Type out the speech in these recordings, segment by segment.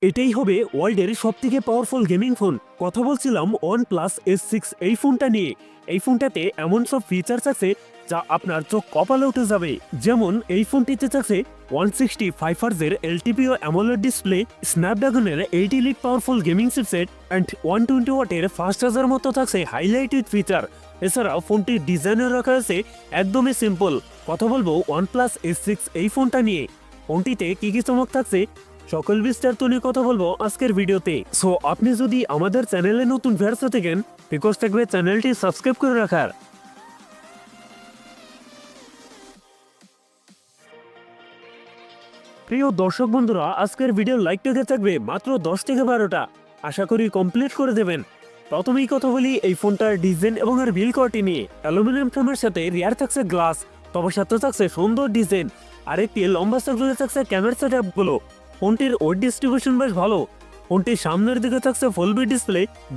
এটাই হবে ওয়ার্ল্ডের সবথেকে পাওয়ারফুল গেমিং ফোন। কথা বলছিলাম OnePlus S6 এই ফোনটা নিয়ে। এই ফোনটাতে এমন সব ফিচার্স আছে যা আপনার চোখ কপালে উঠে যাবে। যেমন এই ফোনটিতে থাকছে 165 হার্জের এলটিপিও অ্যামোলেড ডিসপ্লে, স্ন্যাপড্রাগনের 80 elite powerful gaming chipset and 120 ওয়াটের ফাস্ট চার্জার মতো থাকছে হাইলাইটেড ফিচার। এছাড়াও ফোনটির ডিজাইনের রাখা আছে একদমই সিম্পল। কথা বলবো OnePlus S6 এই ফোনটা নিয়ে। ফোনটিতে কি কি চমক থাকছে সকল বিস্তারিত নিয়ে কথা বলবো আজকের ভিডিওতে। সো আপনি যদি আমাদের চ্যানেলে নতুন ভিউয়ার্স হতে থাকেন, রিকোয়েস্ট থাকবে চ্যানেলটি সাবস্ক্রাইব করে রাখার। প্রিয় দর্শক বন্ধুরা, আজকের ভিডিওর লাইক টেকে থাকবে মাত্র 10 থেকে 12টা। আশা করি কমপ্লিট করে দেবেন। প্রথমেই কথা বলি এই ফোনটার ডিজাইন এবং এর বিল কোয়ালিটি নিয়ে। অ্যালুমিনিয়াম ফ্রেমের সাথে রিয়ার থাকছে গ্লাস, তবে সাথে থাকছে সুন্দর ডিজাইন আর একটি লম্বা সার্কুলে থাকছে ক্যামেরা সেটআপগুলো। ফোনটির ওয়েট ডিস্ট্রিবিউশন বেশ ভালো। ফোনটির সামনের দিকে থাকছে ফুল বি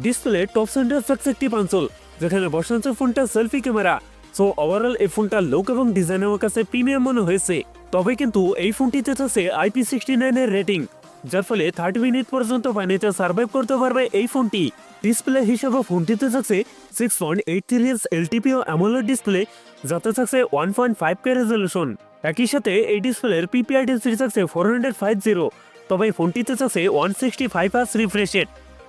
ডিসপ্লে টপ সেন্টার থাকছে একটি পাঞ্চল, যেখানে বসানো ফোনটা সেলফি ক্যামেরা। সো ওভারঅল এই ফোনটার লুক এবং ডিজাইন আমার কাছে প্রিমিয়াম মনে হয়েছে। তবে কিন্তু এই ফোনটিতে থাকছে IP69 এর রেটিং, যার ফলে 30 মিনিট পর্যন্ত পানিতে সার্ভাইভ করতে পারবে এই ফোনটি। ডিসপ্লে হিসেবে ফোনটিতে থাকছে 6.83 ইঞ্চ এলটিপিও অ্যামোলেড ডিসপ্লে, যাতে থাকছে 1.5K রেজলিউশন। একই সাথে এই ডিসপ্লের পিপিআই ডেন্সিটি থাকছে 450, তবে ফোনটিতে থাকছে 165 হার্জ রিফ্রেশ রেট,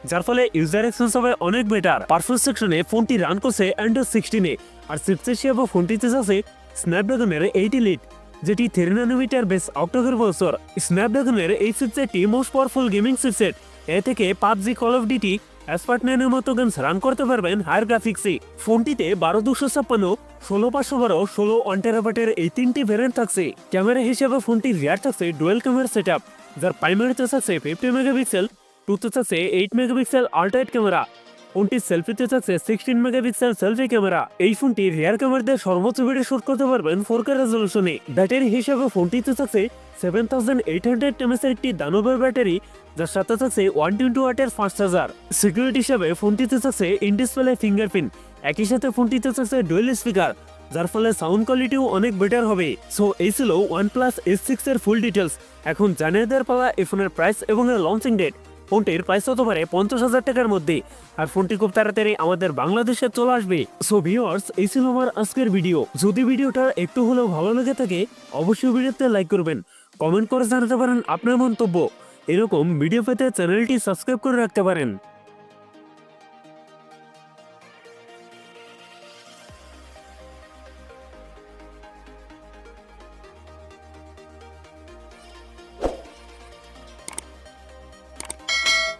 যার ফলে ইউজার এক্সপিরিয়েন্স হবে অনেক বেটার। পারফরম্যান্স সেকশনে ফোনটি রান করছে অ্যান্ড্রয়েড 16-এ, আর চিপসেট হিসেবে ফোনটিতে থাকছে স্ন্যাপড্রাগনের 80 লিট, যেটি 3 ন্যানোমিটার বেস অক্টোকর প্রসেসর। স্ন্যাপড্রাগনের এই চিপসেটটি মোস্ট পাওয়ারফুল গেমিং চিপসেট। এ থেকে পাবজি, কল অফ ডিউটি, অ্যাসপার্ট9 এর মতো গেমস রান করতে পারবেন হায়ার গ্রাফিক্সে। ফোনটিতে 12256, 16512, 16 1TB এই তিনটি ভ্যারিয়েন্ট থাকছে। ক্যামেরা হিসেবে ফোনটির রিয়ার থাকছে ডুয়েল ক্যামেরা সেটআপ, যার প্রাইমারিতে থাকছে 50 মেগাপিক্সেল, টুতে থাকছে 8 মেগাপিক্সেল আল্ট্রাইট ক্যামেরা। ফোনটির সেলফিতে থাকছে 16 মেগাপিক্সেল সেলফি ক্যামেরা। এই ফোনটি রিয়ার ক্যামেরা দিয়ে সর্বোচ্চ ভিডিও শুট করতে পারবেন 4K রেজলিউশনে। ব্যাটারি হিসেবে ফোনটিতে থাকছে 7800 mAh একটি দানবের ব্যাটারি, যার সাথে থাকছে 120 ওয়াটের ফাস্ট চার্জার। সিকিউরিটি হিসেবে ফোনটিতে থাকছে ইন ডিসপ্লে ফিঙ্গারপ্রিন্ট। একই সাথে ফোনটিতে থাকছে ডুয়েল স্পিকার, যার ফলে সাউন্ড কোয়ালিটিও অনেক বেটার হবে। সো এই ছিল OnePlus S6 এর ফুল ডিটেলস। এখন জানিয়ে দেওয়ার পালা এই ফোনের প্রাইস এবং এর লঞ্চিং ডেট। ফোনটির প্রাইস হতে পারে 50,000 টাকার মধ্যে, আর ফোনটি খুব তাড়াতাড়ি আমাদের বাংলাদেশে চলে আসবে। সো ভিউয়ার্স, এই ছিল আমার আজকের ভিডিও। যদি ভিডিওটা একটু হলেও ভালো লেগে থাকে, অবশ্যই ভিডিওতে লাইক করবেন, কমেন্ট করে জানাতে পারেন আপনার মন্তব্য। এরকম ভিডিও পেতে চ্যানেলটি সাবস্ক্রাইব করে রাখতে পারেন।